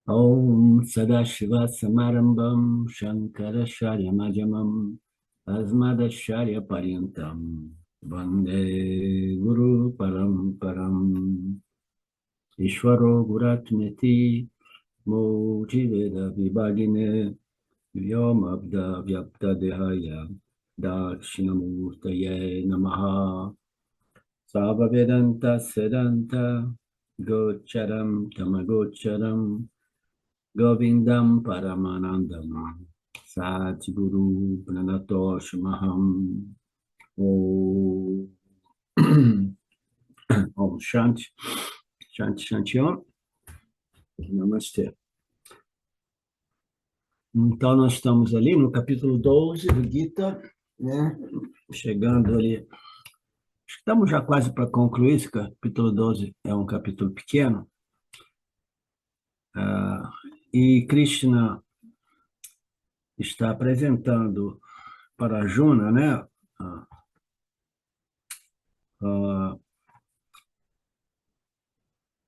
Om Sadashiva Samarambam Shankaracharya Madhyamam Asmadacharya Paryantam Vande Guru Paramparam Ishvaro Guratmeti Murti Vibhagine Vyomabda Vyapta Dehaya Dakshinamurtaye Namaha Sava Vedanta Sedanta Gocharam Tamagocharam Govindam Paramanandam Satguru Pranatosh Maham Om Om Shanti Shanti Shanti Om Namastê. Então, nós estamos ali no capítulo 12 do Gita, né? Chegando ali. Estamos já quase para concluir. Esse capítulo 12 é um capítulo pequeno. E Krishna está apresentando para Arjuna, né?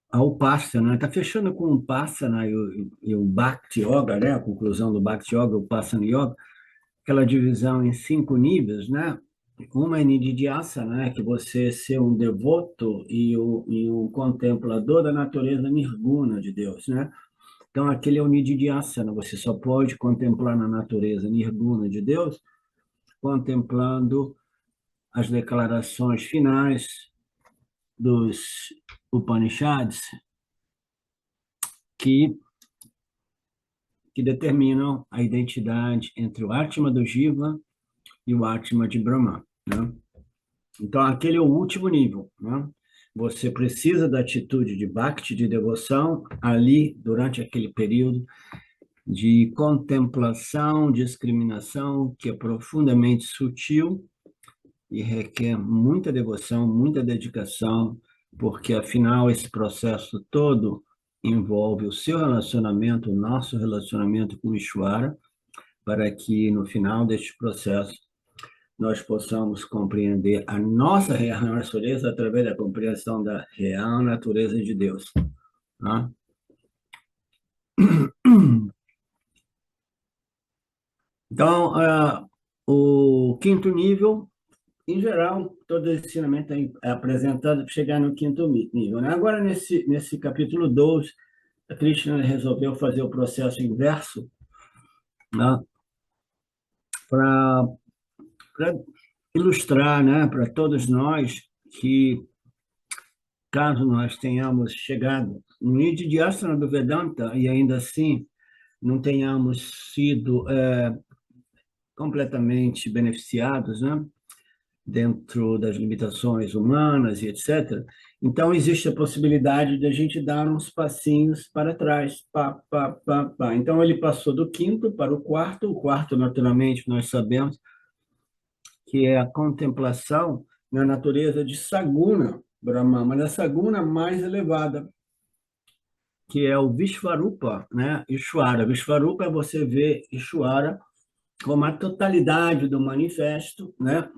A Upasana, está fechando com o Upasana e o Bhakti Yoga, né? A conclusão do Bhakti Yoga, o Upasana Yoga, aquela divisão em 5 níveis, né? Uma é Nididhyasana, né? Que você ser um devoto e um contemplador da natureza nirguna de Deus, né? Então, aquele é o Nididhyasana, você só pode contemplar na natureza nirguna de Deus, contemplando as declarações finais dos Upanishads, que determinam a identidade entre o Atma do Jiva e o Atma de Brahma, né? Então, aquele é o último nível, né? Você precisa da atitude de bhakti, de devoção, ali, durante aquele período de contemplação, discriminação, que é profundamente sutil e requer muita devoção, muita dedicação, porque, afinal, esse processo todo envolve o seu relacionamento, o nosso relacionamento com o Ishvara, para que, no final deste processo, nós possamos compreender a nossa real natureza através da compreensão da real natureza de Deus. Tá? Então, o quinto nível, em geral, todo esse ensinamento é apresentado para chegar no quinto nível, né? Agora, nesse capítulo 12, a Krishna resolveu fazer o processo inverso, né? Para ilustrar, né, para todos nós que, caso nós tenhamos chegado no nível de asana do Vedanta e ainda assim não tenhamos sido completamente beneficiados, né, dentro das limitações humanas e etc., então existe a possibilidade de a gente dar uns passinhos para trás. Pá, pá, pá, pá. Então ele passou do quinto para o quarto, naturalmente, nós sabemos que é a contemplação na natureza de Saguna Brahma, mas a Saguna mais elevada, que é o Vishvarupa, né? Ishvara. Vishvarupa é você ver Ishvara como a totalidade do manifesto, né?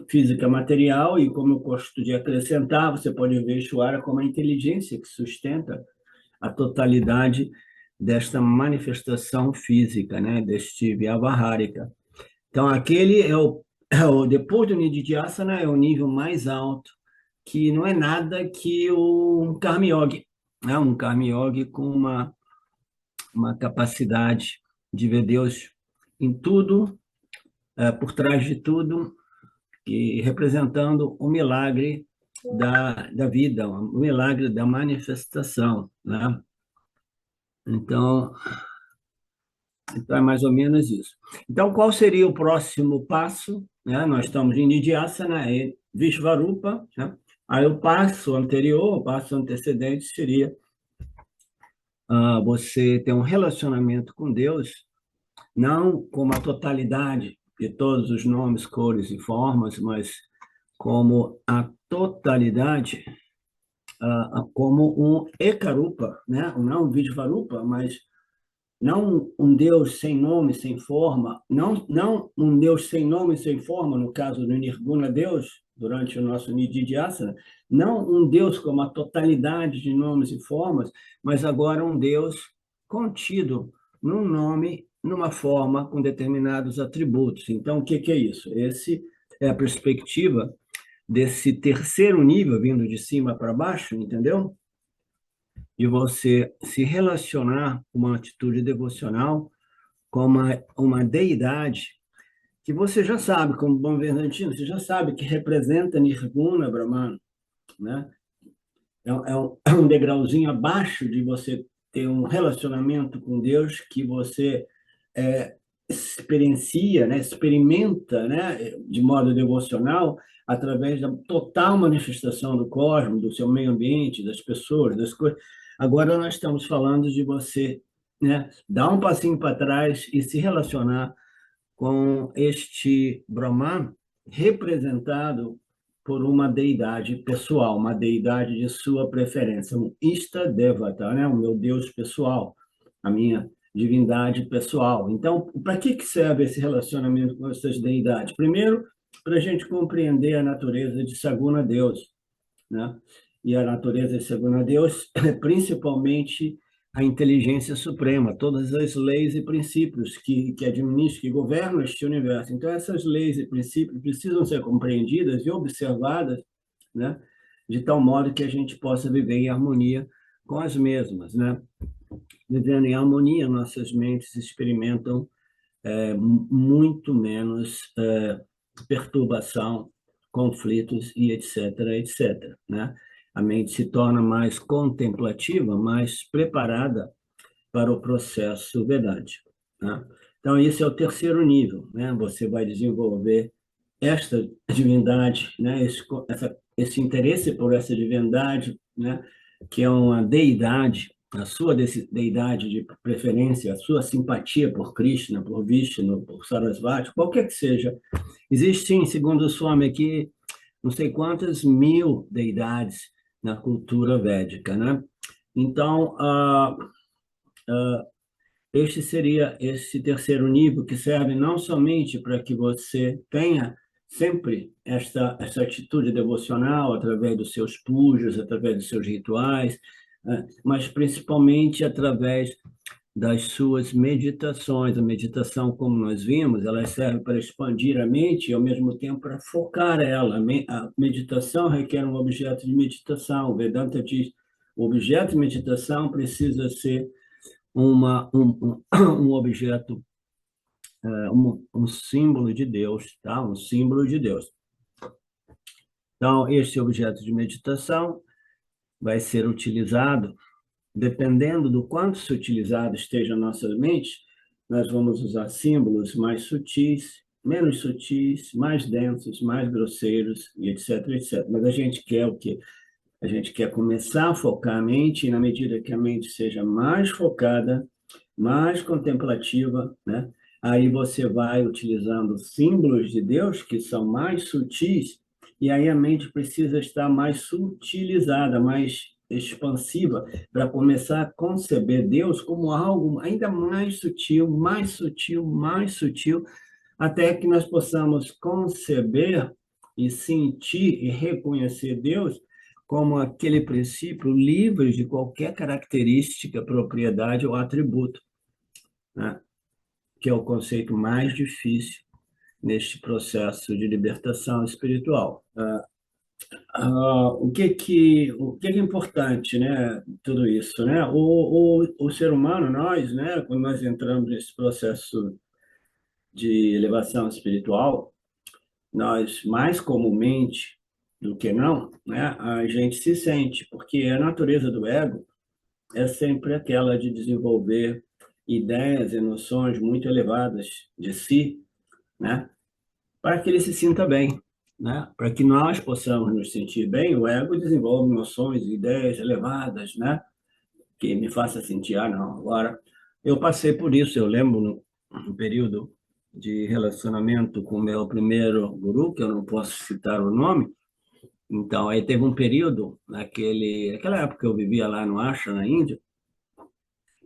Física material, e como eu gosto de acrescentar, você pode ver Ishvara como a inteligência que sustenta a totalidade desta manifestação física, né? Deste Vyavaharika. Então, aquele depois do Nididhyasana, é o nível mais alto, que não é nada que o Karma Yoga, né? Um Karma Yoga com uma capacidade de ver Deus em tudo, por trás de tudo, e representando o milagre da vida, o milagre da manifestação, né? Então é mais ou menos isso. Então, qual seria o próximo passo, né? Nós estamos em Nidhyasana, Vishvarupa, né? Aí o passo anterior, o passo antecedente seria você ter um relacionamento com Deus, não como a totalidade de todos os nomes, cores e formas, mas como a totalidade, como um Ekarupa, né? Não um Vishvarupa, mas não um Deus sem nome, sem forma, não um Deus sem nome, sem forma, no caso do Nirguna Deus, durante o nosso Nididhyasana, não um Deus como a totalidade de nomes e formas, mas agora um Deus contido num nome, numa forma, com determinados atributos. Então, o que é isso? Esse é a perspectiva desse terceiro nível, vindo de cima para baixo, entendeu? De você se relacionar com uma atitude devocional com uma deidade que você já sabe, como bom Vedantino, você já sabe que representa Nirguna Brahman, né? É um degrauzinho abaixo de você ter um relacionamento com Deus que você experiencia, né? Experimenta, né? De modo devocional, através da total manifestação do cosmos, do seu meio ambiente, das pessoas, das coisas. Agora nós estamos falando de você, né? Dar um passinho para trás e se relacionar com este Brahman representado por uma deidade pessoal, uma deidade de sua preferência, um Ista Devata, né? O meu Deus pessoal, a minha divindade pessoal. Então, para que serve esse relacionamento com essas deidades? Primeiro, para a gente compreender a natureza de Saguna Deus, né? E a natureza de Saguna Deus é principalmente a inteligência suprema, todas as leis e princípios que administram, que governam este universo. Então, essas leis e princípios precisam ser compreendidas e observadas, né, de tal modo que a gente possa viver em harmonia com as mesmas, né? Vivendo em harmonia, nossas mentes experimentam muito menos perturbação, conflitos e etc, etc, né? A mente se torna mais contemplativa, mais preparada para o processo vedântico, né? Então, esse é o terceiro nível, né? Você vai desenvolver esta divindade, né? Esse interesse por essa divindade, né? Que é uma deidade, a sua deidade de preferência, a sua simpatia por Krishna, por Vishnu, por Sarasvati, qualquer que seja. Existe, sim, segundo o Swami aqui, não sei quantas mil deidades na cultura védica, né? Então, este seria esse terceiro nível que serve não somente para que você tenha sempre essa atitude devocional através dos seus pujas, através dos seus rituais, mas principalmente através das suas meditações. A meditação, como nós vimos, ela serve para expandir a mente e, ao mesmo tempo, para focar ela. A meditação requer um objeto de meditação. O Vedanta diz que o objeto de meditação precisa ser um objeto, um símbolo de Deus, tá? Um símbolo de Deus. Então, este objeto de meditação vai ser utilizado, dependendo do quanto se utilizado esteja a nossa mente, nós vamos usar símbolos mais sutis, menos sutis, mais densos, mais grosseiros, e etc, etc. Mas a gente quer o quê? A gente quer começar a focar a mente, e na medida que a mente seja mais focada, mais contemplativa, né? Aí você vai utilizando símbolos de Deus que são mais sutis, e aí a mente precisa estar mais sutilizada, mais expansiva, para começar a conceber Deus como algo ainda mais sutil, mais sutil, mais sutil, até que nós possamos conceber e sentir e reconhecer Deus como aquele princípio livre de qualquer característica, propriedade ou atributo, né? Que é o conceito mais difícil neste processo de libertação espiritual. O que é importante, né? Tudo isso, né? O ser humano, nós, né? Quando nós entramos nesse processo de elevação espiritual, nós, mais comumente do que não, né? A gente se sente, porque a natureza do ego é sempre aquela de desenvolver ideias e noções muito elevadas de si, né? Para que ele se sinta bem, né? Para que nós possamos nos sentir bem, o ego desenvolve noções e ideias elevadas, né? Que me faça sentir, não, agora eu passei por isso, eu lembro no período de relacionamento com o meu primeiro guru, que eu não posso citar o nome. Então, aí teve um período, naquela época que eu vivia lá no Ashram, na Índia,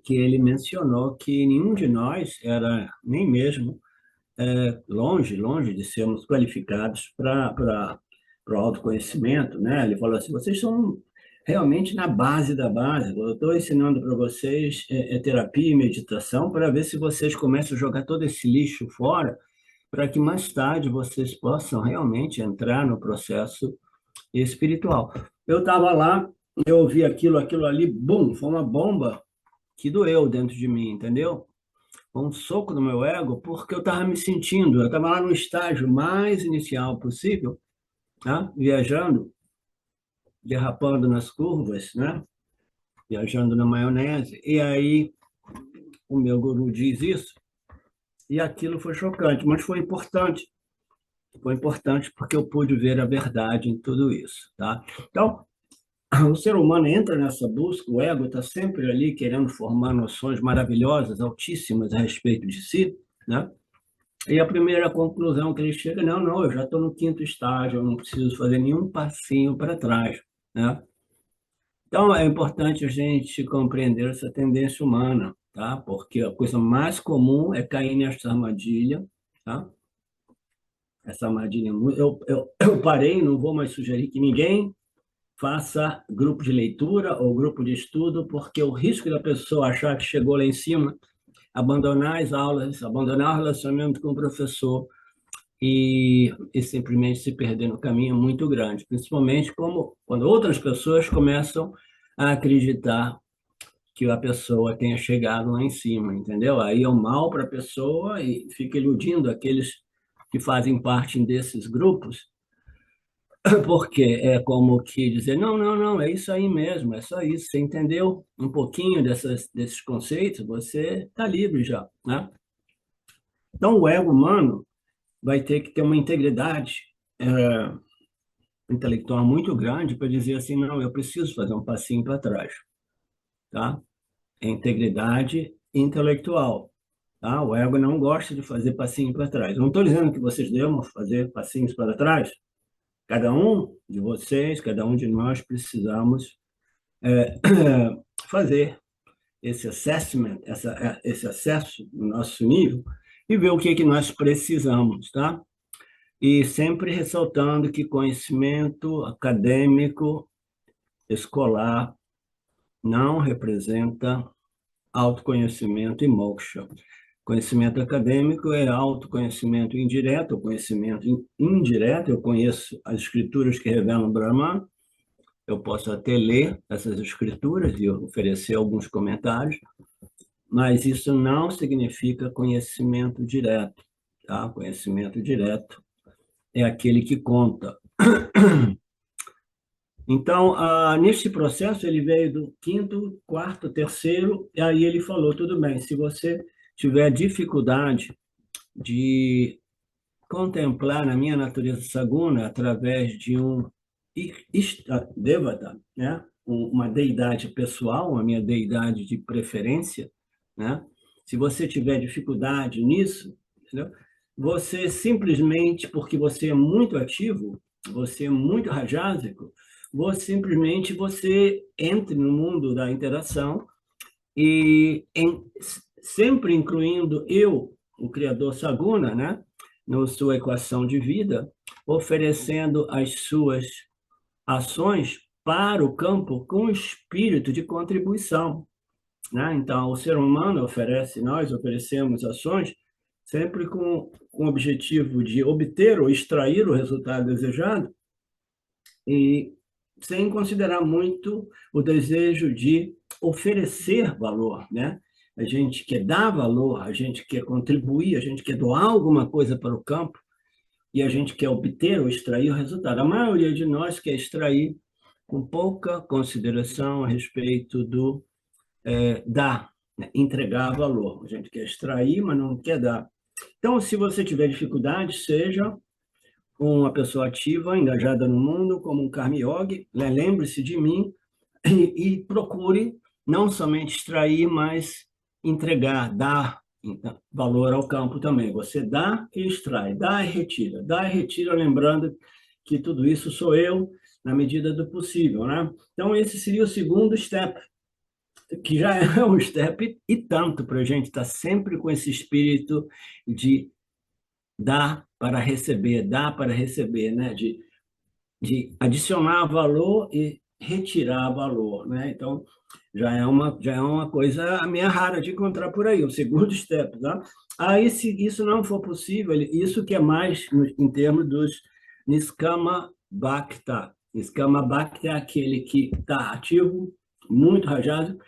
que ele mencionou que nenhum de nós era nem mesmo longe de sermos qualificados para o autoconhecimento, né? Ele falou assim, vocês são realmente na base da base. Eu estou ensinando para vocês terapia e meditação para ver se vocês começam a jogar todo esse lixo fora, para que mais tarde vocês possam realmente entrar no processo espiritual. Eu estava lá, eu ouvi aquilo ali, bum, foi uma bomba que doeu dentro de mim, entendeu? Foi um soco no meu ego, porque eu estava me sentindo, eu estava lá no estágio mais inicial possível, né? Viajando, derrapando nas curvas, né? Viajando na maionese. E aí o meu guru diz isso, e aquilo foi chocante, mas foi importante. Foi importante porque eu pude ver a verdade em tudo isso, tá? Então, o ser humano entra nessa busca, o ego está sempre ali querendo formar noções maravilhosas, altíssimas a respeito de si, né? E a primeira conclusão que ele chega, não, não, eu já estou no quinto estágio, eu não preciso fazer nenhum passinho para trás, né? Então, é importante a gente compreender essa tendência humana, tá? Porque a coisa mais comum é cair nessa armadilha, tá? Essa armadilha, eu parei, não vou mais sugerir que ninguém faça grupo de leitura ou grupo de estudo, porque o risco da pessoa achar que chegou lá em cima, abandonar as aulas, abandonar o relacionamento com o professor e simplesmente se perder no caminho é muito grande, principalmente como quando outras pessoas começam a acreditar que a pessoa tenha chegado lá em cima, entendeu? Aí é um mal para a pessoa e fica iludindo aqueles que fazem parte desses grupos, porque é como que dizer, não, não, não, é isso aí mesmo, é só isso, você entendeu um pouquinho desses conceitos, você está livre já, né? Então, o ego humano vai ter que ter uma integridade intelectual muito grande para dizer assim, não, eu preciso fazer um passinho para trás, tá? É integridade intelectual, tá? O ego não gosta de fazer passinho para trás. Não estou dizendo que vocês devam fazer passinhos para trás. Cada um de vocês, cada um de nós precisamos fazer esse assessment, esse acesso no nosso nível e ver o que é que nós precisamos, tá? E sempre ressaltando que conhecimento acadêmico, escolar, não representa autoconhecimento e moksha. Conhecimento acadêmico é autoconhecimento indireto, ou conhecimento indireto. Eu conheço as escrituras que revelam Brahman, eu posso até ler essas escrituras e oferecer alguns comentários, mas isso não significa conhecimento direto, tá? Conhecimento direto é aquele que conta. Então, nesse processo, ele veio do quinto, quarto, terceiro, e aí ele falou: tudo bem, se você tiver dificuldade de contemplar na minha natureza saguna através de um Devata, né? Uma deidade pessoal, a minha deidade de preferência, né? Se você tiver dificuldade nisso, entendeu? Você simplesmente, porque você é muito ativo, você é muito rajásico, você entre no mundo da interação e sempre incluindo eu, o Criador Saguna, né, na sua equação de vida, oferecendo as suas ações para o campo com espírito de contribuição, né? Então, o ser humano oferece, nós oferecemos ações sempre com o objetivo de obter ou extrair o resultado desejado e sem considerar muito o desejo de oferecer valor, né? A gente quer dar valor, a gente quer contribuir, a gente quer doar alguma coisa para o campo e a gente quer obter ou extrair o resultado. A maioria de nós quer extrair com pouca consideração a respeito do dar, né? Entregar valor. A gente quer extrair, mas não quer dar. Então, se você tiver dificuldade, seja uma pessoa ativa, engajada no mundo, como um Karma Yogi, né? Lembre-se de mim e procure não somente extrair, mas entregar, dar então, valor ao campo também. Você dá e extrai, dá e retira, lembrando que tudo isso sou eu, na medida do possível, né? Então, esse seria o segundo step, que já é um step e tanto para a gente estar sempre com esse espírito de dar para receber, né? De adicionar valor e retirar valor, né? Então, já é uma coisa meio rara de encontrar por aí, o segundo step, tá? Aí, se isso não for possível, isso que é mais em termos dos Niskama Bhakta. Niskama Bhakta é aquele que está ativo, muito rajado,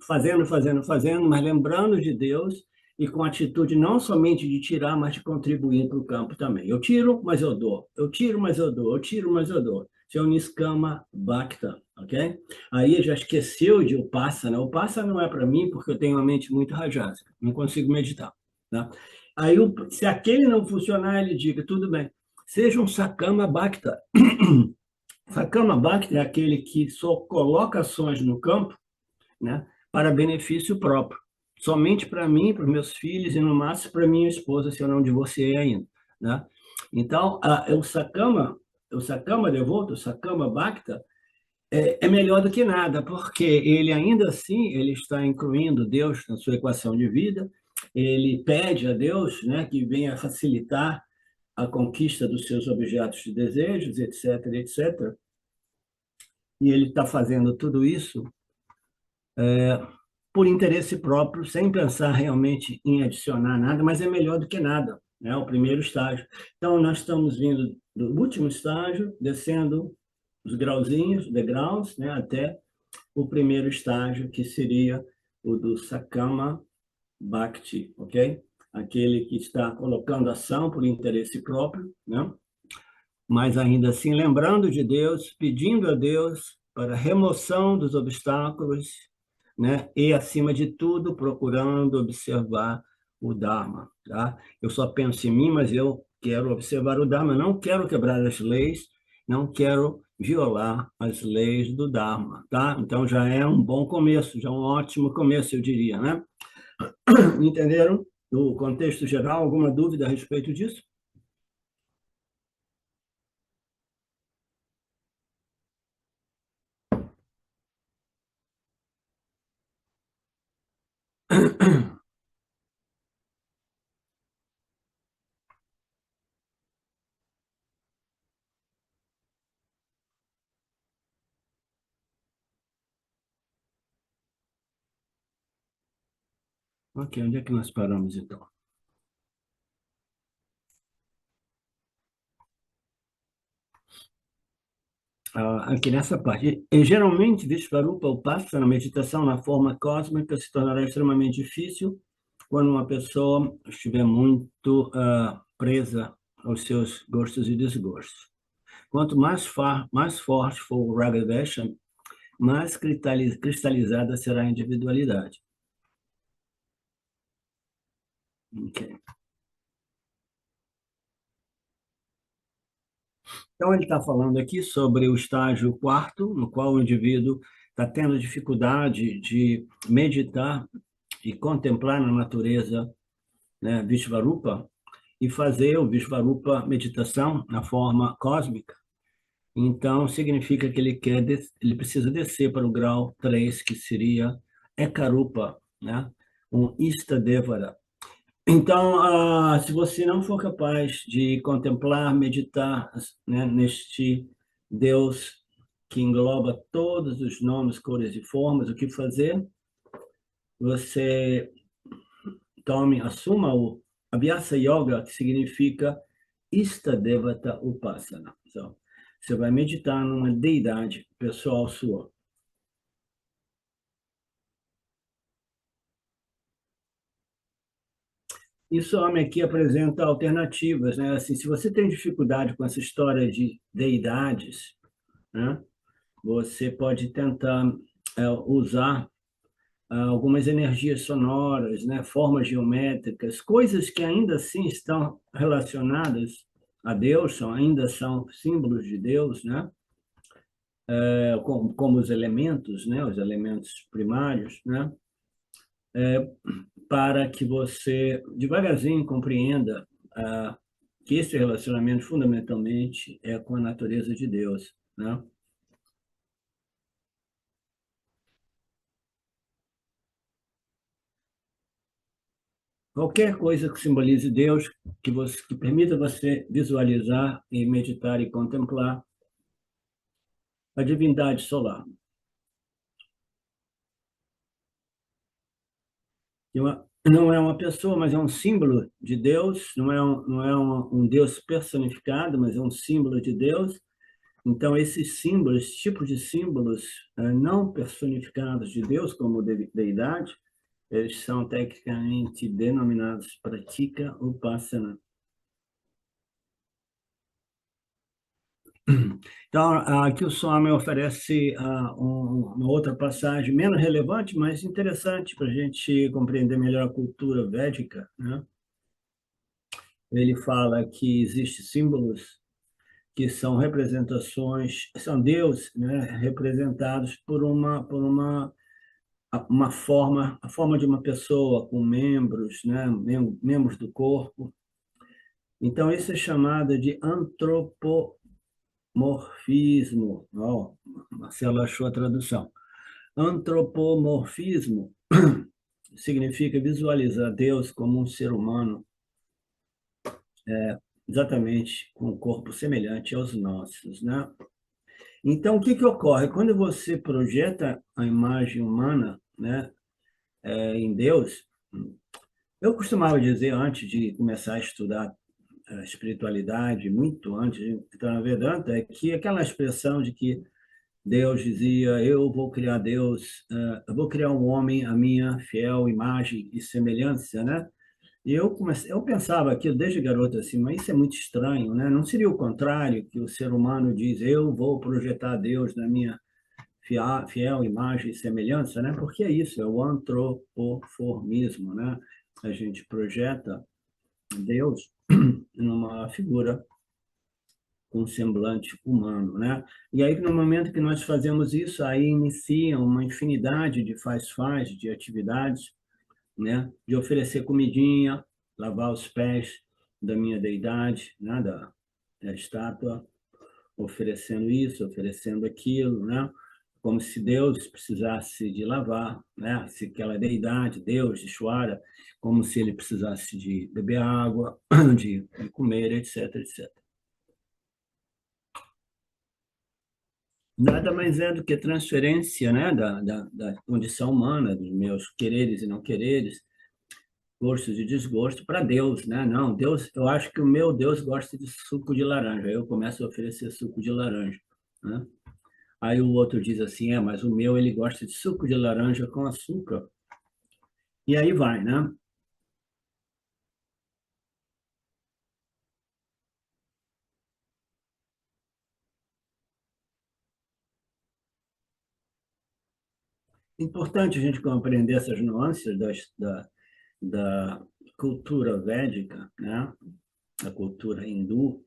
fazendo, fazendo, fazendo, mas lembrando de Deus e com atitude não somente de tirar, mas de contribuir para o campo também. Eu tiro, mas eu dou. Eu tiro, mas eu dou. Eu tiro, mas eu dou. Isso é o Niskama Bhakta, ok? Aí já esqueceu de Upasana. Upasana não é para mim porque eu tenho uma mente muito rajada. Não consigo meditar. Tá? Aí, se aquele não funcionar, ele diga, tudo bem, seja um Sakama Bhakta. Sakama Bhakta é aquele que só coloca ações no campo, né, para benefício próprio. Somente para mim, para os meus filhos e, no máximo, para minha esposa, se eu não divorciei ainda. Né? Então, o Sakama devoto, o Sakama Bhakta, é melhor do que nada, porque ele, ainda assim, ele está incluindo Deus na sua equação de vida, ele pede a Deus, né, que venha facilitar a conquista dos seus objetos de desejos, etc., etc., e ele está fazendo tudo isso por interesse próprio, sem pensar realmente em adicionar nada, mas é melhor do que nada, né? O primeiro estágio. Então, nós estamos vindo do último estágio, descendo os grauzinhos, degraus, né, até o primeiro estágio, que seria o do Sakama Bhakti, ok? Aquele que está colocando ação por interesse próprio, né? Mas ainda assim lembrando de Deus, pedindo a Deus para remoção dos obstáculos, né? E, acima de tudo, procurando observar o Dharma. Tá? Eu só penso em mim, mas eu quero observar o Dharma, não quero quebrar as leis, não quero violar as leis do Dharma. Tá? Então, já é um bom começo, já é um ótimo começo, eu diria. Né? Entenderam o contexto geral? Alguma dúvida a respeito disso? Ok, onde é que nós paramos, então? Aqui nessa parte. E, geralmente, Vishvarupa passa na meditação na forma cósmica se tornará extremamente difícil quando uma pessoa estiver muito presa aos seus gostos e desgostos. Quanto mais forte for o Ragadvesha, mais cristalizada será a individualidade. Okay. Então, ele está falando aqui sobre o estágio quarto, no qual o indivíduo está tendo dificuldade de meditar e contemplar na natureza, né, Vishvarupa, e fazer o Vishvarupa meditação na forma cósmica. Então, significa que ele precisa descer para o grau 3, que seria Ekarupa, né? Um Istadevara. Então, se você não for capaz de contemplar, meditar, né, neste Deus que engloba todos os nomes, cores e formas, o que fazer? Você assuma o Abhyasa Yoga, que significa Istadevata Upasana. Então, você vai meditar numa deidade pessoal sua. Isso, homem, aqui apresenta alternativas, né? Assim, se você tem dificuldade com essa história de deidades, né, você pode tentar usar algumas energias sonoras, né, formas geométricas, coisas que ainda assim estão relacionadas a Deus, ainda são símbolos de Deus, né, como os elementos, né, os elementos primários, né, para que você devagarzinho compreenda que esse relacionamento fundamentalmente é com a natureza de Deus, né? Qualquer coisa que simbolize Deus, que permita você visualizar e meditar e contemplar, a divindade solar. Não é uma pessoa, mas é um símbolo de Deus, não é um Deus personificado, mas é um símbolo de Deus. Então, esses símbolos, esse tipo de símbolos não personificados de Deus como deidade, eles são tecnicamente denominados pratika upasana. Então, aqui o Swami oferece uma outra passagem menos relevante, mas interessante para a gente compreender melhor a cultura védica, né? Ele fala que existem símbolos que são representações, são Deus, né, representados por uma forma, a forma de uma pessoa com membros, né, membros do corpo. Então, isso é chamado de antropomorfismo. Oh, Marcelo achou a tradução. Antropomorfismo significa visualizar Deus como um ser humano, exatamente com um corpo semelhante aos nossos, né? Então, o que que ocorre? Quando você projeta a imagem humana, né, em Deus, eu costumava dizer antes de começar a estudar a espiritualidade, muito antes de entrar na Vedanta, é que aquela expressão de que Deus dizia, eu vou criar Deus, eu vou criar um homem à minha fiel imagem e semelhança, né? E eu pensava aquilo desde garoto assim, mas isso é muito estranho, né? Não seria o contrário, que o ser humano diz, eu vou projetar Deus na minha fiel imagem e semelhança, né? Porque é isso, é o antropoformismo, né? A gente projeta Deus numa figura com semblante humano, né? E aí, no momento que nós fazemos isso, aí inicia uma infinidade de faz-faz, de atividades, né? De oferecer comidinha, lavar os pés da minha deidade, né? Da estátua, oferecendo isso, oferecendo aquilo, né? Como se Deus precisasse de lavar, né? Se aquela deidade, Deus, de Ishvara, como se ele precisasse de beber água, de comer, etc, etc. Nada mais é do que transferência, né, da condição humana, dos meus quereres e não quereres, gostos e desgostos, para Deus, né? Não, Deus, eu acho que o meu Deus gosta de suco de laranja. Aí eu começo a oferecer suco de laranja, né? Aí o outro diz assim, mas o meu ele gosta de suco de laranja com açúcar. E aí vai, né? Importante a gente compreender essas nuances da cultura védica, né? A cultura hindu.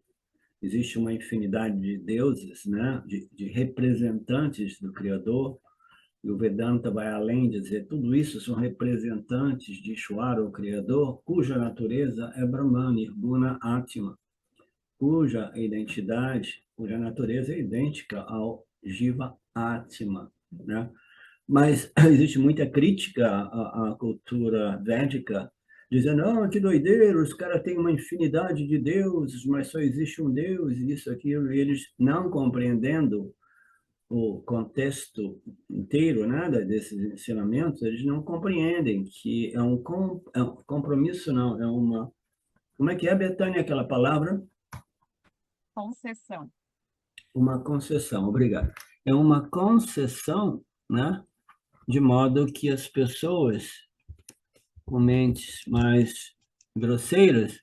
Existe uma infinidade de deuses, né? De representantes do Criador, e o Vedanta vai além de dizer tudo isso são representantes de Ishvara, o Criador, cuja natureza é Brahman, Nirguna Atma, cuja identidade, cuja natureza é idêntica ao Jiva Atma, né? Mas existe muita crítica à cultura védica, dizendo, que doideira, os caras têm uma infinidade de deuses, mas só existe um Deus, isso, aquilo, e eles não compreendendo o contexto inteiro, né, desses ensinamentos, eles não compreendem que é um compromisso, não, é uma... Como é que é, Betânia, aquela palavra? Concessão. Uma concessão, obrigado. É uma concessão, né, de modo que as pessoas com mentes mais grosseiras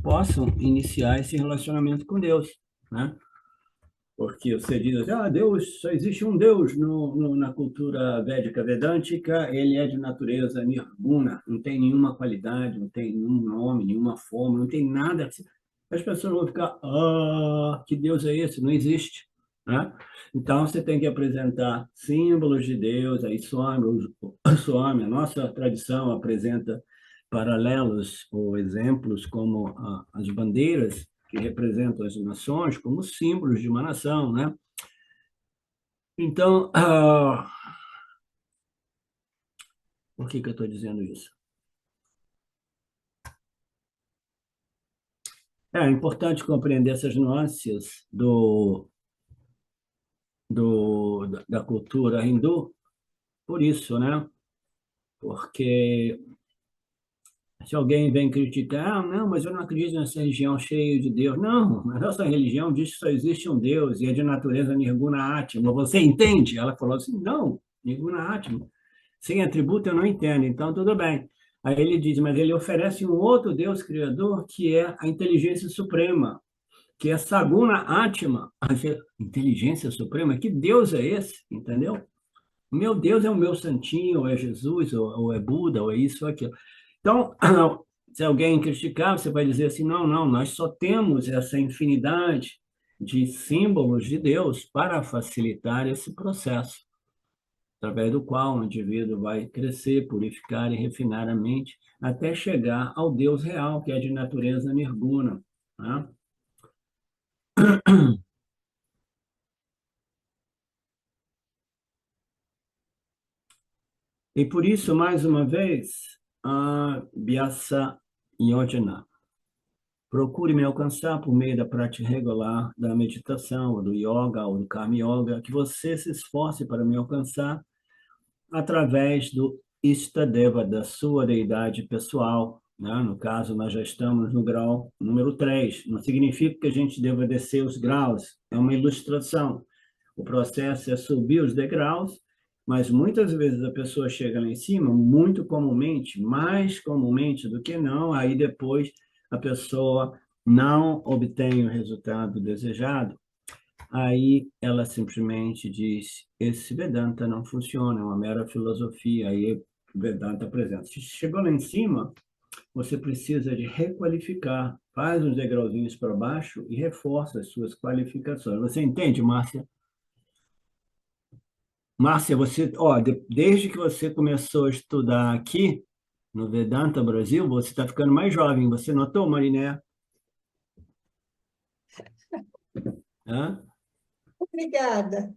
possam iniciar esse relacionamento com Deus, né? Porque você diz assim, Deus, só existe um Deus na cultura védica vedântica, ele é de natureza nirguna, não tem nenhuma qualidade, não tem nenhum nome, nenhuma forma, não tem nada. As pessoas vão ficar, que Deus é esse? Não existe, né? Então, você tem que apresentar símbolos de Deus, aí Swami, a nossa tradição apresenta paralelos ou exemplos como as bandeiras que representam as nações como símbolos de uma nação, né? Então, por que que eu estou dizendo isso? É importante compreender essas nuances da cultura hindu por isso, né? Porque se alguém vem criticar, ah, não, mas eu não acredito nessa religião cheia de Deus. Não, a nossa religião diz que só existe um Deus e é de natureza Nirguna Atma. Você entende? Ela falou assim, não, Nirguna Atma. Sem atributo eu não entendo, então tudo bem. Aí ele diz, mas ele oferece um outro Deus criador que é a inteligência suprema, que é Saguna Atma, a inteligência suprema. Que Deus é esse? Entendeu? O meu Deus é o meu santinho, ou é Jesus, ou é Buda, ou é isso ou aquilo. Então, se alguém criticar, você vai dizer assim: não, não, nós só temos essa infinidade de símbolos de Deus para facilitar esse processo, através do qual o indivíduo vai crescer, purificar e refinar a mente, até chegar ao Deus real, que é de natureza nirguna, né? E por isso, mais uma vez, a Vyasa Yojana. Procure me alcançar por meio da prática regular da meditação, ou do yoga, ou do karma yoga, que você se esforce para me alcançar através do Istadeva, da sua deidade pessoal, né? No caso, nós já estamos no grau número 3. Não significa que a gente deva descer os graus, é uma ilustração. O processo é subir os degraus, mas muitas vezes a pessoa chega lá em cima, muito comumente, mais comumente do que não, aí depois a pessoa não obtém o resultado desejado, aí ela simplesmente diz: esse Vedanta não funciona, é uma mera filosofia. Aí o Vedanta apresenta. Se chegou lá em cima, você precisa de requalificar, faz uns degrauzinhos para baixo e reforça as suas qualificações. Você entende, Márcia? Márcia, você, ó, desde que você começou a estudar aqui no Vedanta Brasil, você está ficando mais jovem. Você notou, Mariné? Hã? Obrigada.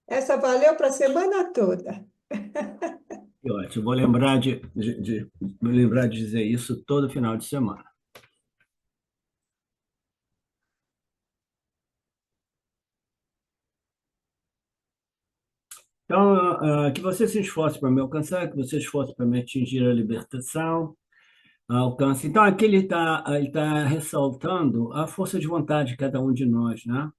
Essa valeu para a semana toda. Que ótimo. Vou lembrar vou lembrar de dizer isso todo final de semana. Então, que você se esforce para me alcançar, que você se esforce para me atingir a libertação, alcance. Então, aqui ele tá ressaltando a força de vontade de cada um de nós, né?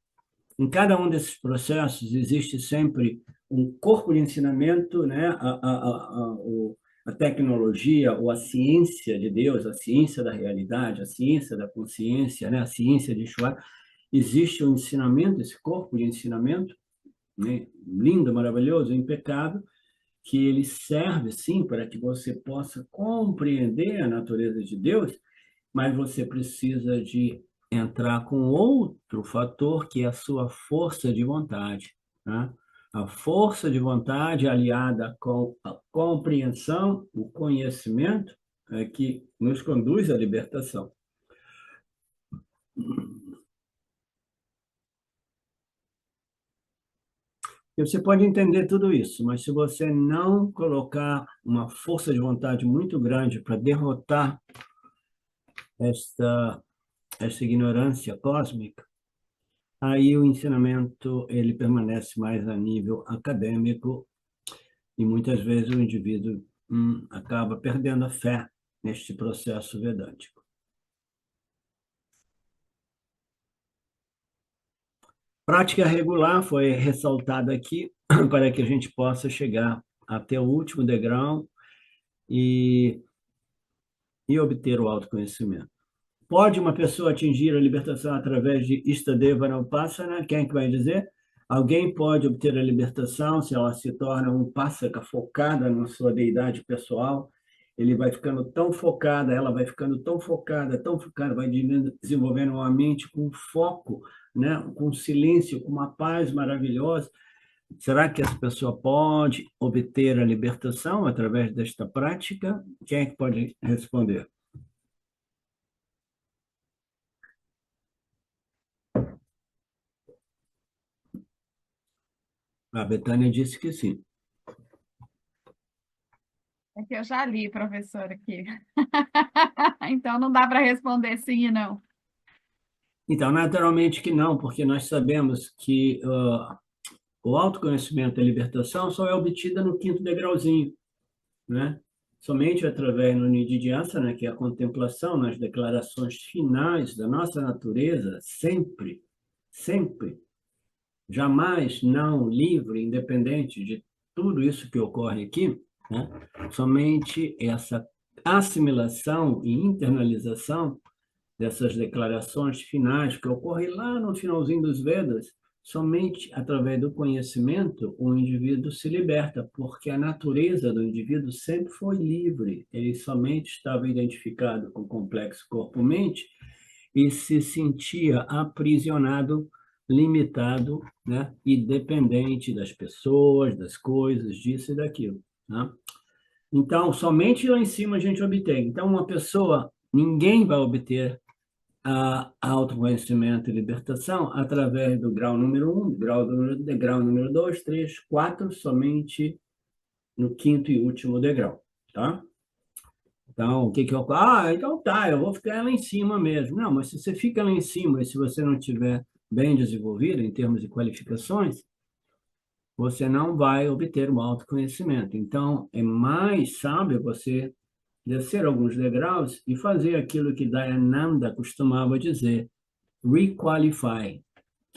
Em cada um desses processos existe sempre um corpo de ensinamento, né? A tecnologia ou a ciência de Deus, a ciência da realidade, a ciência da consciência, né? A ciência de Shua. Existe um ensinamento, esse corpo de ensinamento, né? Lindo, maravilhoso, impecável, que ele serve, sim, para que você possa compreender a natureza de Deus, mas você precisa de entrar com outro fator, que é a sua força de vontade, né? A força de vontade aliada com a compreensão, o conhecimento, é que nos conduz à libertação. E você pode entender tudo isso, mas se você não colocar uma força de vontade muito grande para derrotar esta, esta ignorância cósmica, aí o ensinamento ele permanece mais a nível acadêmico e muitas vezes o indivíduo acaba perdendo a fé neste processo vedântico. Prática regular foi ressaltada aqui para que a gente possa chegar até o último degrau e, e obter o autoconhecimento. Pode uma pessoa atingir a libertação através de Istadeva Upassana? Quem é que vai dizer? Alguém pode obter a libertação se ela se torna um pássaro focada na sua deidade pessoal. Ele vai ficando tão focada, ela vai ficando tão focada, vai desenvolvendo uma mente com foco, né? Com silêncio, com uma paz maravilhosa. Será que essa pessoa pode obter a libertação através desta prática? Quem é que pode responder? A Betânia disse que sim. É que eu já li, professor, aqui. Então não dá para responder sim e não. Então, naturalmente que não, porque nós sabemos que o autoconhecimento e a libertação só é obtida no quinto degrauzinho, né? Somente através do Nididhyasana, que é a contemplação nas declarações finais da nossa natureza, sempre, sempre, jamais não livre, independente de tudo isso que ocorre aqui, né? Somente essa assimilação e internalização dessas declarações finais que ocorrem lá no finalzinho dos Vedas, somente através do conhecimento o indivíduo se liberta, porque a natureza do indivíduo sempre foi livre, ele somente estava identificado com o complexo corpo-mente e se sentia aprisionado, limitado, né, e dependente das pessoas, das coisas, disso e daquilo, né? Então, somente lá em cima a gente obtém. Então, uma pessoa, ninguém vai obter a autoconhecimento e libertação através do grau número 1, grau número 2, 3, 4, somente no quinto e último degrau, tá? Então, o que que eu... Ah, então tá, eu vou ficar lá em cima mesmo. Não, mas se você fica lá em cima e se você não tiver bem desenvolvido em termos de qualificações, você não vai obter o autoconhecimento. Então, é mais sábio você descer alguns degraus e fazer aquilo que Dayananda costumava dizer, requalify,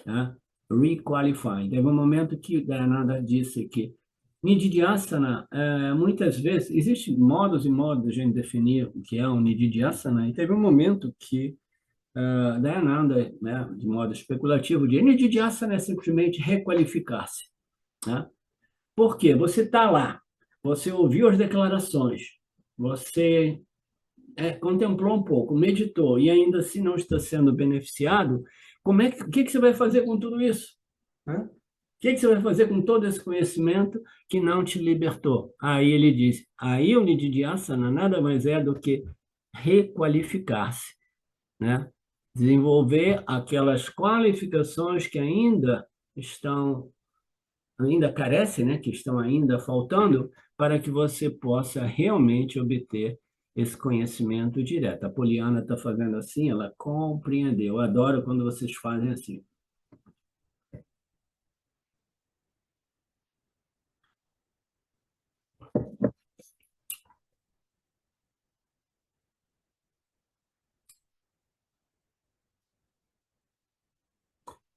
tá? Requalify. Teve um momento que Dayananda disse que Nididhyasana, muitas vezes, existem modos e modos de a gente definir o que é um Nididhyasana, e teve um momento que Dayananda, né, de modo especulativo, diz Nididhyasana é simplesmente requalificar-se, né? Por quê? Você está lá, você ouviu as declarações, você contemplou um pouco, meditou e ainda assim não está sendo beneficiado, o que que você vai fazer com tudo isso? Né? O que que você vai fazer com todo esse conhecimento que não te libertou? Aí ele diz, aí o Nididhyasana nada mais é do que requalificar-se, né? Desenvolver aquelas qualificações que ainda carecem, né? Que estão ainda faltando, para que você possa realmente obter esse conhecimento direto. A Poliana está fazendo assim, ela compreendeu. Eu adoro quando vocês fazem assim.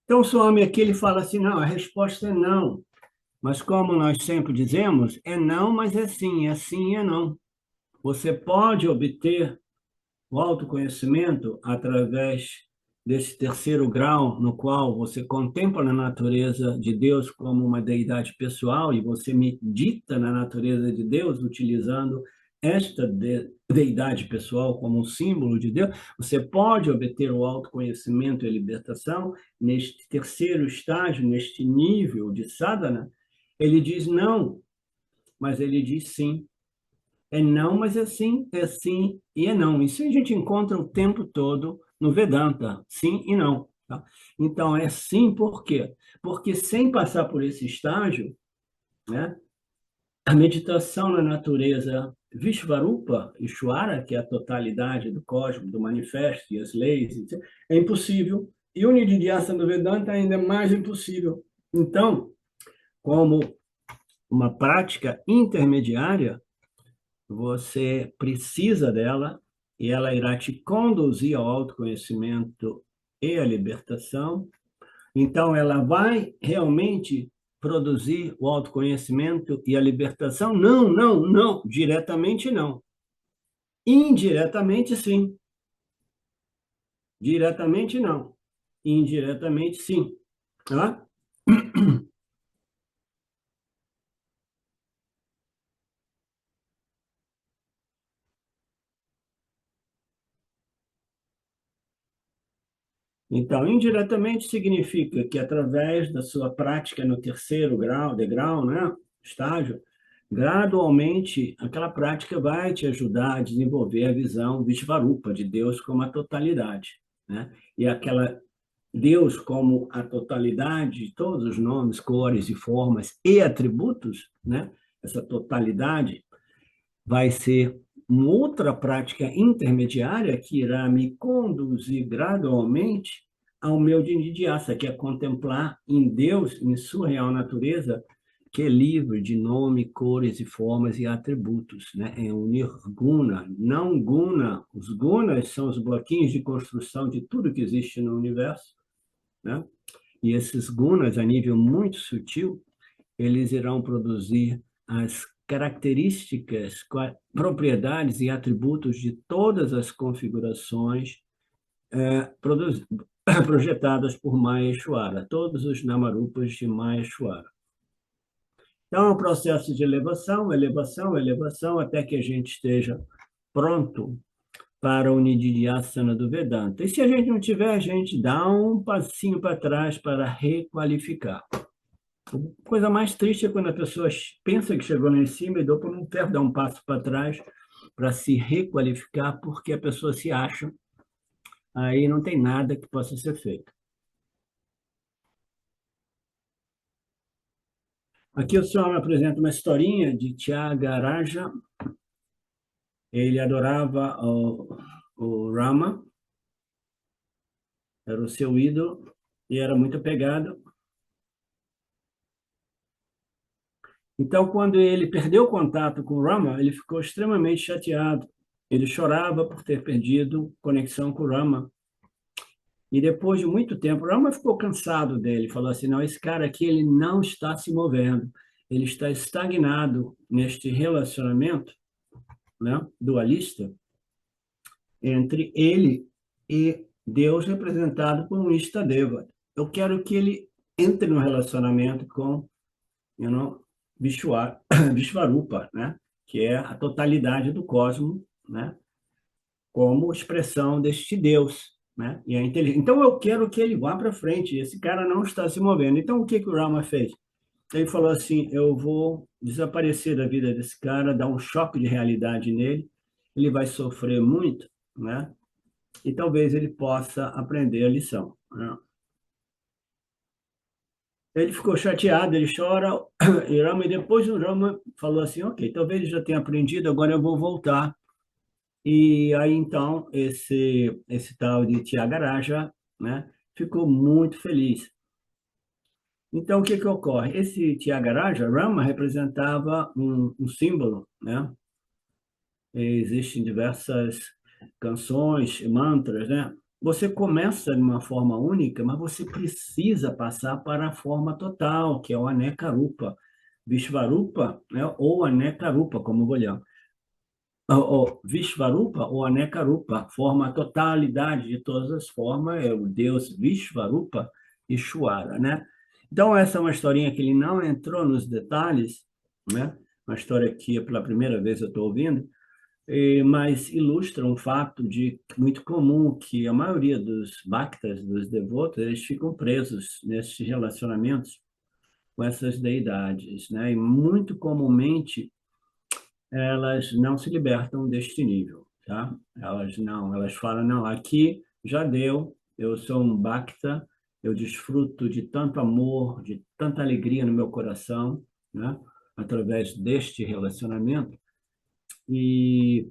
Então, o Swami aqui ele fala assim, não, a resposta é não. Mas como nós sempre dizemos, é não, mas é sim e é não. Você pode obter o autoconhecimento através desse terceiro grau, no qual você contempla a natureza de Deus como uma deidade pessoal e você medita na natureza de Deus utilizando esta deidade pessoal como um símbolo de Deus, você pode obter o autoconhecimento e a libertação neste terceiro estágio, neste nível de sadhana. Ele diz não, mas ele diz sim. É não, mas é sim e é não. Isso a gente encontra o tempo todo no Vedanta, sim e não. Tá? Então, é sim por quê? Porque sem passar por esse estágio, né, a meditação na natureza Vishvarupa, Ishvara, que é a totalidade do cosmos, do manifesto e as leis, etc., é impossível. E o Nididhyasana do Vedanta ainda é mais impossível. Então, como uma prática intermediária, você precisa dela e ela irá te conduzir ao autoconhecimento e à libertação. Então, ela vai realmente produzir o autoconhecimento e a libertação? Não, não, não. Diretamente, não. Indiretamente, sim. Diretamente, não. Indiretamente, sim. Tá? Então, indiretamente significa que através da sua prática no terceiro grau, degrau, né, estágio, gradualmente aquela prática vai te ajudar a desenvolver a visão Vishvarupa, de Deus como a totalidade, né? E aquela Deus como a totalidade de todos os nomes, cores e formas e atributos, né? Essa totalidade vai ser uma outra prática intermediária que irá me conduzir gradualmente ao meu Nidhyasa, que é contemplar em Deus, em sua real natureza, que é livre de nome, cores e formas e atributos, né? É o nirguna, não guna. Os gunas são os bloquinhos de construção de tudo que existe no universo, né? E esses gunas, a nível muito sutil, eles irão produzir as características, propriedades e atributos de todas as configurações projetadas por Maheshwara, todos os Namarupas de Maheshwara. Então, é um processo de elevação, elevação, elevação, até que a gente esteja pronto para o Nidhyasana do Vedanta. E se a gente não tiver, a gente dá um passinho para trás para requalificar. A coisa mais triste é quando a pessoa pensa que chegou lá em cima e depois não quer dar um passo para trás para se requalificar, porque a pessoa se acha, aí não tem nada que possa ser feito. Aqui o senhor me apresenta uma historinha de Tyagaraja. Ele adorava o Rama, era o seu ídolo, e era muito apegado. Então, quando ele perdeu o contato com o Rama, ele ficou extremamente chateado. Ele chorava por ter perdido conexão com o Rama. E depois de muito tempo, o Rama ficou cansado dele, falou assim, não, esse cara aqui ele não está se movendo, ele está estagnado neste relacionamento, né, dualista, entre ele e Deus representado por um Istadeva. Eu quero que ele entre no relacionamento com Vishvarupa, né? Que é a totalidade do cosmos, né? Como expressão deste Deus, né? E a inteligência. Então, eu quero que ele vá para frente. Esse cara não está se movendo. Então, o que o Rama fez? Ele falou assim, eu vou desaparecer da vida desse cara, dar um choque de realidade nele, ele vai sofrer muito, né? E talvez ele possa aprender a lição, né? Ele ficou chateado, ele chora, e depois o Rama falou assim, ok, talvez ele já tenha aprendido, agora eu vou voltar. E aí, então, esse tal de Tyagaraja, né, ficou muito feliz. Então, o que que ocorre? Esse Tyagaraja, Rama, representava um símbolo, né? Existem diversas canções, mantras, né? Você começa de uma forma única, mas você precisa passar para a forma total, que é o Anekarupa. Vishvarupa, né? Ou Anekarupa, como vou olhar. O Vishvarupa ou Anekarupa, forma a totalidade de todas as formas, é o Deus Vishvarupa Ishwara, né? Então, essa é uma historinha que ele não entrou nos detalhes, né? Uma história que pela primeira vez eu estou ouvindo, mas ilustra um fato muito comum que a maioria dos bhaktas, dos devotos, eles ficam presos nesses relacionamentos com essas deidades, né? E muito comumente elas não se libertam deste nível, tá? Elas falam, não, aqui já deu, eu sou um bhakta, eu desfruto de tanto amor, de tanta alegria no meu coração, né? Através deste relacionamento, e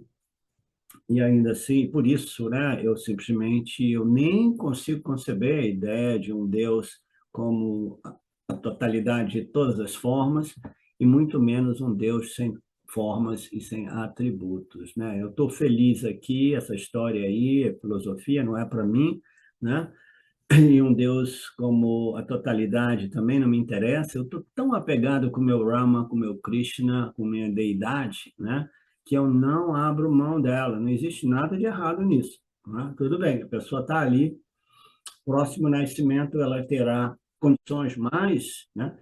ainda assim, por isso, né, eu nem consigo conceber a ideia de um Deus como a totalidade de todas as formas, e muito menos um Deus sem formas e sem atributos, né? Eu estou feliz aqui, essa história aí, a filosofia não é para mim, né? E um Deus como a totalidade também não me interessa. Eu estou tão apegado com o meu Rama, com o meu Krishna, com a minha deidade, né? Que eu não abro mão dela. Não existe nada de errado nisso, né? Tudo bem, a pessoa está ali, próximo ao nascimento, ela terá condições mais, né,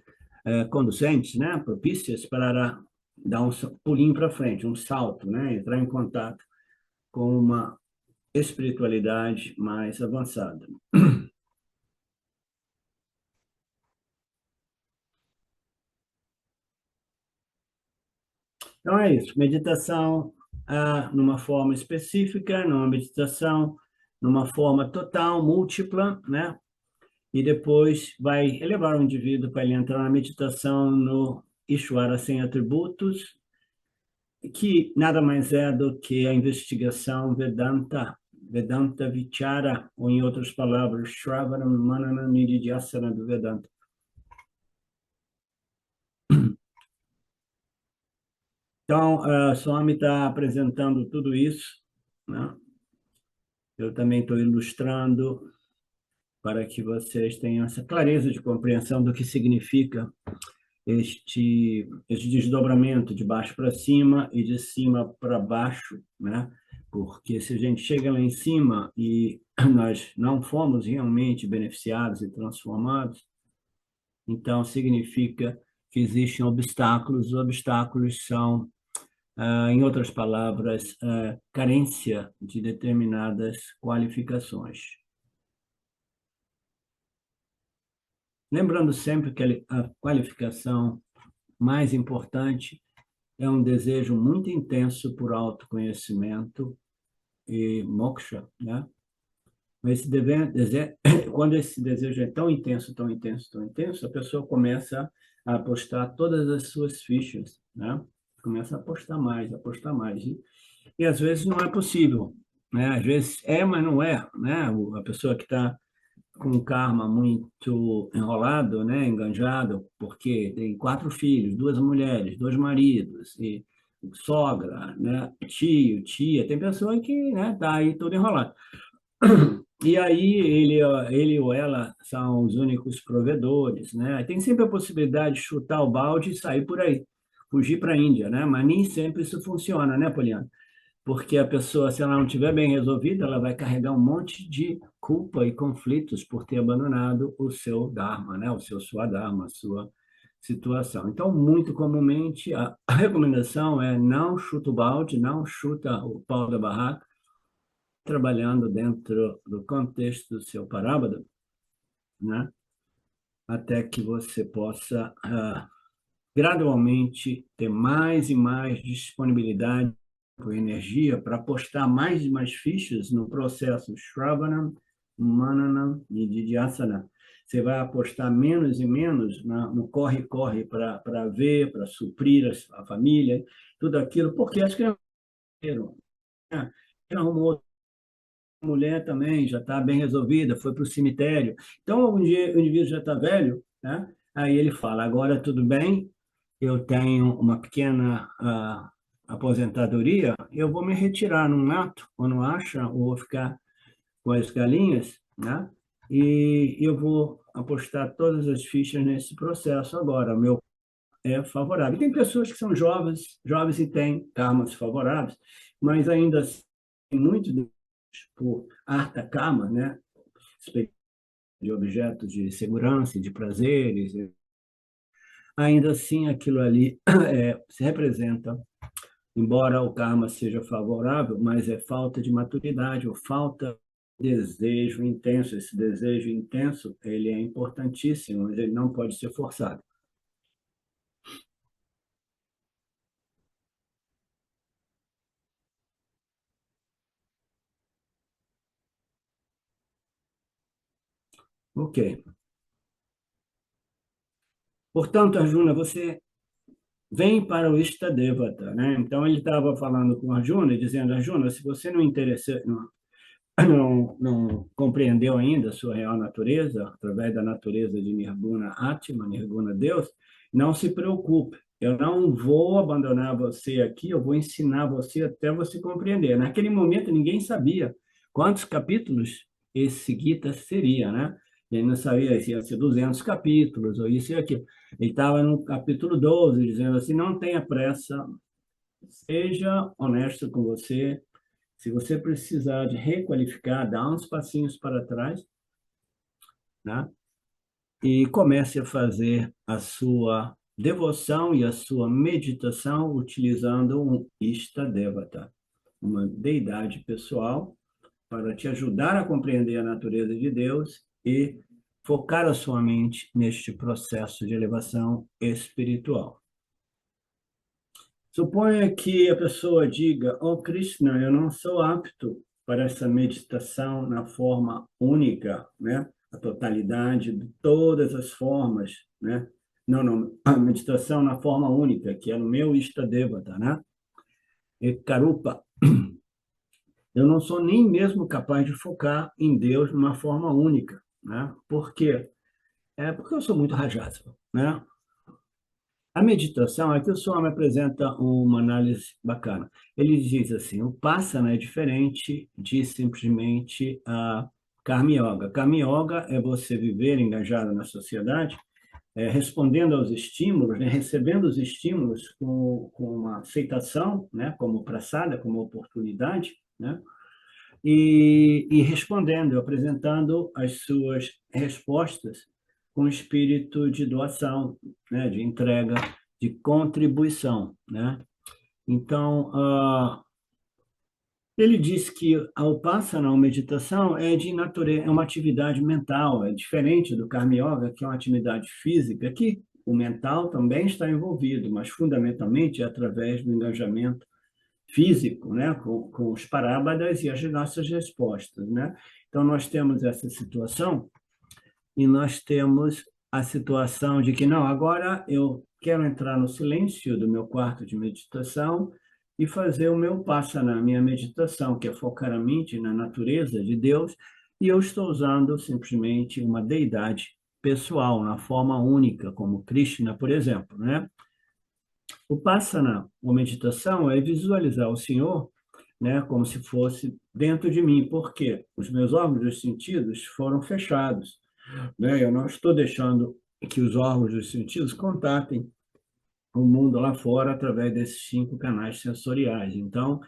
conducentes, né, propícias para dar um pulinho para frente, um salto, né, entrar em contato com uma espiritualidade mais avançada. Então é isso, meditação numa forma específica, numa meditação numa forma total, múltipla, né? E depois vai elevar o indivíduo para ele entrar na meditação no Ishvara sem atributos, que nada mais é do que a investigação Vedanta, Vedanta Vichara, ou em outras palavras, Shravana Manana Nididhyasana do Vedanta. Então, a Swami está apresentando tudo isso, né? Eu também estou ilustrando para que vocês tenham essa clareza de compreensão do que significa este desdobramento de baixo para cima e de cima para baixo, né? Porque se a gente chega lá em cima e nós não fomos realmente beneficiados e transformados, então significa que existem obstáculos. Os obstáculos são, em outras palavras, carência de determinadas qualificações. Lembrando sempre que a qualificação mais importante é um desejo muito intenso por autoconhecimento e moksha, né? Mas quando esse desejo é tão intenso, tão intenso, tão intenso, a pessoa começa a apostar todas as suas fichas, né? Começa a apostar mais, apostar mais. E às vezes não é possível, né? Às vezes é, mas não é, né? A pessoa que está com um karma muito enrolado, né, enganjado, porque tem 4 filhos, 2 mulheres, 2 maridos, e sogra, né, tio, tia, tem pessoa que, né, tá aí todo enrolado. E aí ele ou ela são os únicos provedores, né? Tem sempre a possibilidade de chutar o balde e sair por aí, fugir para a Índia, né? Mas nem sempre isso funciona, né, Poliana? Porque a pessoa, se ela não estiver bem resolvida, ela vai carregar um monte de culpa e conflitos por ter abandonado o seu Dharma, né? O seu Swadharma, a sua situação. Então, muito comumente, a recomendação é não chuta o balde, não chuta o pau da barraca, trabalhando dentro do contexto do seu Parabada, né? Até que você possa gradualmente ter mais e mais disponibilidade por energia para apostar mais e mais fichas no processo Shravanam, Mananam e Didhyasana. Você vai apostar menos e menos no corre-corre para ver, para suprir a família, tudo aquilo, porque as crianças, né? Arrumou mulher também, já está bem resolvida, foi para o cemitério. Então, um dia o indivíduo já está velho, né? Aí ele fala, agora tudo bem, eu tenho uma pequena aposentadoria, eu vou me retirar num mato, ou no acha, ou vou ficar com as galinhas, né? E eu vou apostar todas as fichas nesse processo agora. O meu é favorável. E tem pessoas que são jovens, jovens e têm karmas favoráveis, mas ainda assim, muito por arta karma, né? De objetos de segurança, de prazeres, ainda assim aquilo ali se representa, embora o karma seja favorável, mas é falta de maturidade ou falta de desejo intenso. Esse desejo intenso, ele é importantíssimo, mas ele não pode ser forçado. Ok. Portanto, Arjuna, você vem para o Ishtadevata, né? Então, ele estava falando com Arjuna, dizendo, Arjuna, se você não compreendeu ainda a sua real natureza, através da natureza de Nirguna Atma, Nirguna Deus, não se preocupe. Eu não vou abandonar você aqui, eu vou ensinar você até você compreender. Naquele momento, ninguém sabia quantos capítulos esse Gita seria, né? Ele não sabia se ia ser 200 capítulos, ou isso e aquilo. Ele estava no capítulo 12, dizendo assim, não tenha pressa, seja honesto com você, se você precisar de requalificar, dá uns passinhos para trás, né? E comece a fazer a sua devoção e a sua meditação utilizando um Ishtadevata, uma deidade pessoal, para te ajudar a compreender a natureza de Deus e focar a sua mente neste processo de elevação espiritual. Suponha que a pessoa diga, oh Krishna, eu não sou apto para essa meditação na forma única, né? A totalidade de todas as formas, né? Não, a meditação na forma única, que é o meu Ishtadevata, né? E Karupa. eu não sou nem mesmo capaz de focar em Deus de uma forma única, né? Por quê? Porque eu sou muito rajado, né? A meditação, aqui o Swami apresenta uma análise bacana. Ele diz assim, o Passana é diferente de simplesmente a Karma Yoga. Karma Yoga é você viver engajado na sociedade, respondendo aos estímulos, né, recebendo os estímulos com uma aceitação, né, como prasada, como oportunidade, né, e respondendo, apresentando as suas respostas com espírito de doação, né, de entrega, de contribuição, né? Então, ele diz que a Upasana, a meditação, é de natureza, é uma atividade mental, é diferente do Karma Yoga, que é uma atividade física, que o mental também está envolvido, mas fundamentalmente é através do engajamento físico, né, com os parábadas e as nossas respostas, né? Então, nós temos essa situação e nós temos a situação de que, não, agora eu quero entrar no silêncio do meu quarto de meditação e fazer o meu passana, a minha meditação, que é focar a mente na natureza de Deus, e eu estou usando simplesmente uma deidade pessoal, na forma única, como Krishna, por exemplo, né? O Passana, ou meditação, é visualizar o Senhor, né, como se fosse dentro de mim, porque os meus órgãos dos sentidos foram fechados, né? Eu não estou deixando que os órgãos dos sentidos contatem o mundo lá fora através desses 5 canais sensoriais. Então,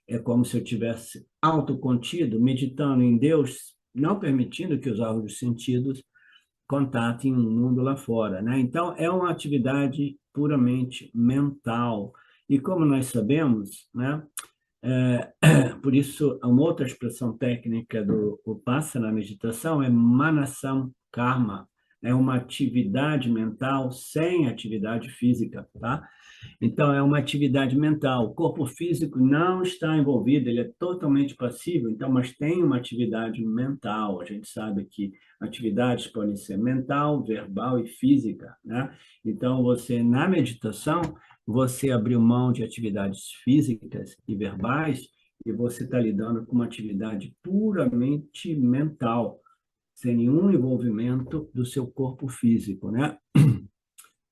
é como se eu tivesse autocontido, meditando em Deus, não permitindo que os órgãos dos sentidos contatem o mundo lá fora, né? Então, é uma atividade puramente mental. E como nós sabemos, né? Por isso, uma outra expressão técnica do Vipassana, na meditação, é Manasam Karma. É uma atividade mental sem atividade física, tá? Então, é uma atividade mental. O corpo físico não está envolvido, ele é totalmente passivo, então, mas tem uma atividade mental. A gente sabe que atividades podem ser mental, verbal e física, né? Então, você, na meditação, você abriu mão de atividades físicas e verbais e você está lidando com uma atividade puramente mental, sem nenhum envolvimento do seu corpo físico, né?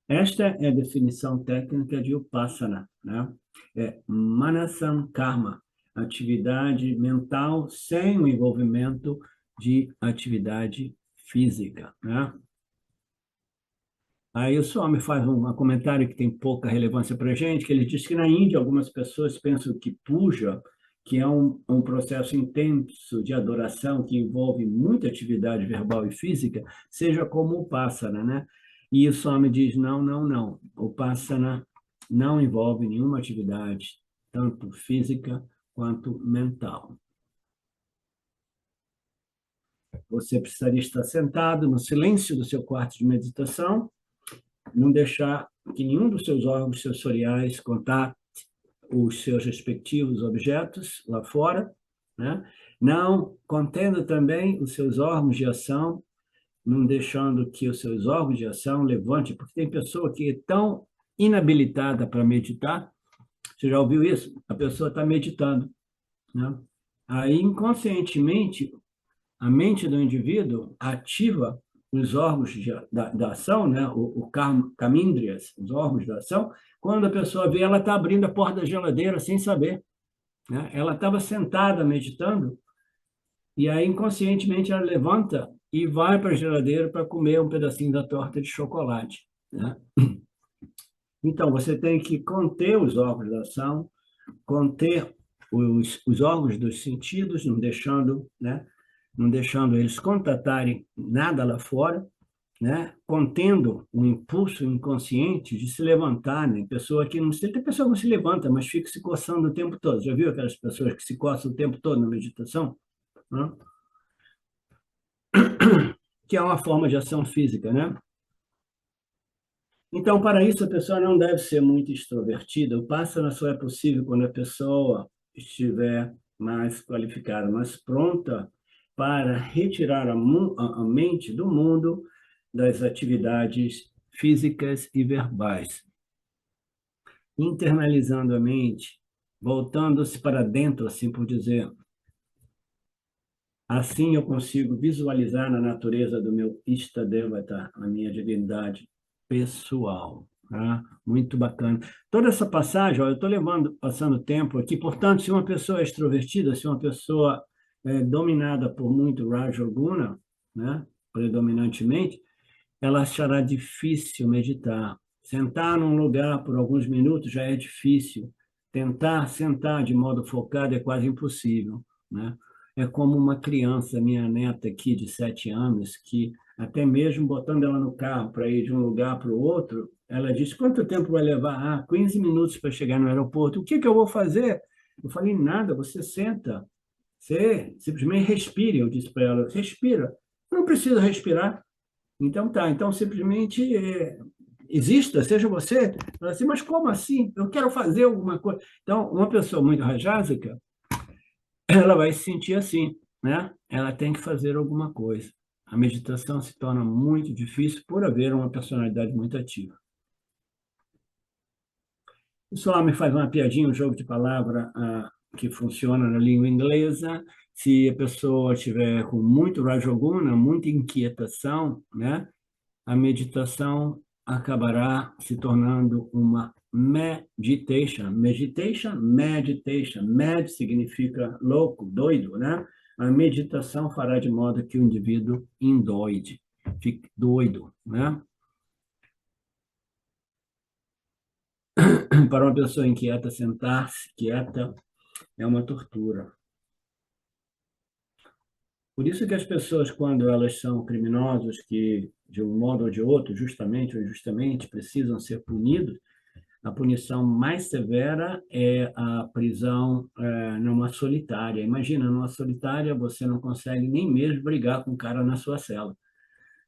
Esta é a definição técnica de Upasana, né? É Manasam Karma, atividade mental sem o envolvimento de atividade física, né? Aí o Swami faz um comentário que tem pouca relevância para a gente, que ele diz que na Índia algumas pessoas pensam que puja, que é um processo intenso de adoração que envolve muita atividade verbal e física, seja como o Passana, né? E o Swami diz, não, não, não. O Passana não envolve nenhuma atividade, tanto física quanto mental. Você precisaria estar sentado no silêncio do seu quarto de meditação, não deixar que nenhum dos seus órgãos sensoriais contate os seus respectivos objetos lá fora, né? Não contendo também os seus órgãos de ação, não deixando que os seus órgãos de ação levante, porque tem pessoa que é tão inabilitada para meditar, você já ouviu isso? A pessoa está meditando, né? Aí, inconscientemente, a mente do indivíduo ativa os órgãos da ação, né? o kamindriyas, os órgãos da ação, quando a pessoa vê, ela está abrindo a porta da geladeira sem saber, né? Ela estava sentada meditando, e aí inconscientemente ela levanta e vai para a geladeira para comer um pedacinho da torta de chocolate, né? Então, você tem que conter os órgãos da ação, conter os órgãos dos sentidos, não deixando, né? Não deixando eles contatarem nada lá fora, né? Contendo o impulso inconsciente de se levantar, né? Pessoa que não tem pessoa que não se levanta, mas fica se coçando o tempo todo. Já viu aquelas pessoas que se coçam o tempo todo na meditação? Né? Que é uma forma de ação física, né? Então, para isso, a pessoa não deve ser muito extrovertida. O Passana só é possível quando a pessoa estiver mais qualificada, mais pronta para retirar a mente do mundo das atividades físicas e verbais, internalizando a mente, voltando-se para dentro, assim por dizer, Assim eu consigo visualizar na natureza do meu Ishta Devata, a minha divindade pessoal. Tá? Muito bacana. Toda essa passagem, ó, eu estou passando tempo aqui, portanto, se uma pessoa é extrovertida, se uma pessoa é dominada por muito Rajoguna, né, predominantemente, ela achará difícil meditar. Sentar num lugar por alguns minutos já é difícil. Tentar sentar de modo focado é quase impossível, né? É como uma criança, minha neta aqui de 7 anos, que até mesmo botando ela no carro para ir de um lugar para o outro, ela disse: quanto tempo vai levar? 15 minutos para chegar no aeroporto. O que que eu vou fazer? Eu falei: nada, você senta. Você simplesmente respire. Eu disse para ela: respira. Eu não precisa respirar. Então tá, então simplesmente exista, seja você. Fala assim, mas como assim? Eu quero fazer alguma coisa. Então, uma pessoa muito rajásica, ela vai se sentir assim, né? Ela tem que fazer alguma coisa. A meditação se torna muito difícil por haver uma personalidade muito ativa. O Swami faz uma piadinha, um jogo de palavra que funciona na língua inglesa. Se a pessoa tiver com muito rajoguna, muita inquietação, né? A meditação acabará se tornando uma meditation. Meditation. Med significa louco, doido, né? A meditação fará de modo que o indivíduo endoide, fique doido, né? Para uma pessoa inquieta, sentar-se quieta é uma tortura. Por isso que as pessoas, quando elas são criminosos, que de um modo ou de outro, justamente ou injustamente, precisam ser punidos, a punição mais severa é a prisão numa solitária. Imagina, numa solitária você não consegue nem mesmo brigar com o cara na sua cela,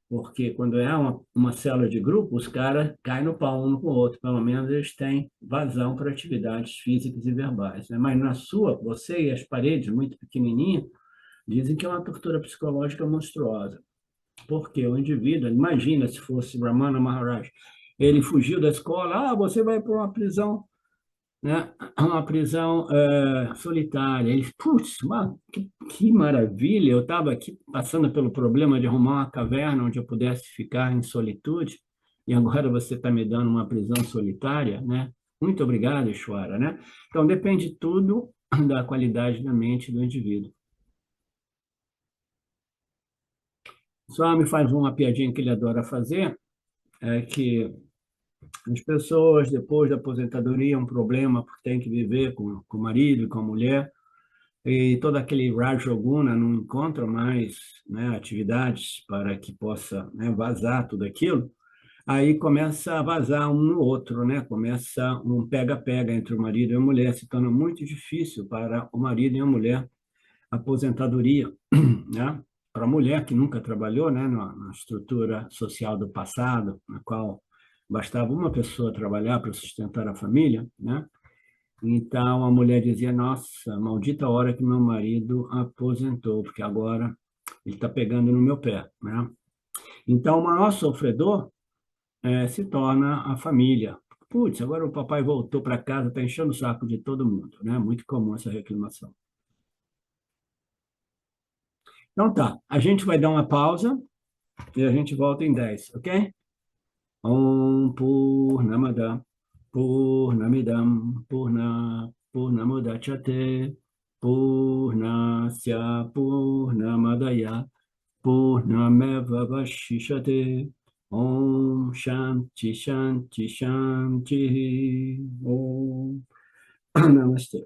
porque quando é uma cela de grupo, os caras caem no pau um com o outro, pelo menos eles têm vazão para atividades físicas e verbais. Né? Mas na sua, você e as paredes muito pequenininhas, dizem que é uma tortura psicológica monstruosa. Porque o indivíduo, imagina se fosse Ramana Maharaj, ele fugiu da escola, você vai para uma prisão, né? Uma prisão solitária. Ele, putz, mano, que maravilha, eu estava aqui passando pelo problema de arrumar uma caverna onde eu pudesse ficar em solitude, e agora você está me dando uma prisão solitária, né? Muito obrigado, Ishwara, né? Então, depende tudo da qualidade da mente do indivíduo. Só me faz uma piadinha que ele adora fazer, é que as pessoas, depois da aposentadoria, um problema porque tem que viver com o marido e com a mulher, e todo aquele Rajoguna não encontra mais, né, atividades para que possa, né, vazar tudo aquilo, aí começa a vazar um no outro, né? Começa um pega-pega entre o marido e a mulher, se torna muito difícil para o marido e a mulher a aposentadoria, né? Para a mulher que nunca trabalhou, né, na estrutura social do passado, na qual bastava uma pessoa trabalhar para sustentar a família, né? Então a mulher dizia: nossa, maldita hora que meu marido aposentou, porque agora ele está pegando no meu pé, né? Então o maior sofredor se torna a família. Putz, agora o papai voltou para casa, está enchendo o saco de todo mundo, né? Muito comum essa reclamação. Então tá, a gente vai dar uma pausa e a gente volta em 10, ok? Om Purnamada Purnamidam Purnamudachyate Purnasya Purnamadaya Purnameva Vashishate Om Shanti Shanti Shanti Om Namaste.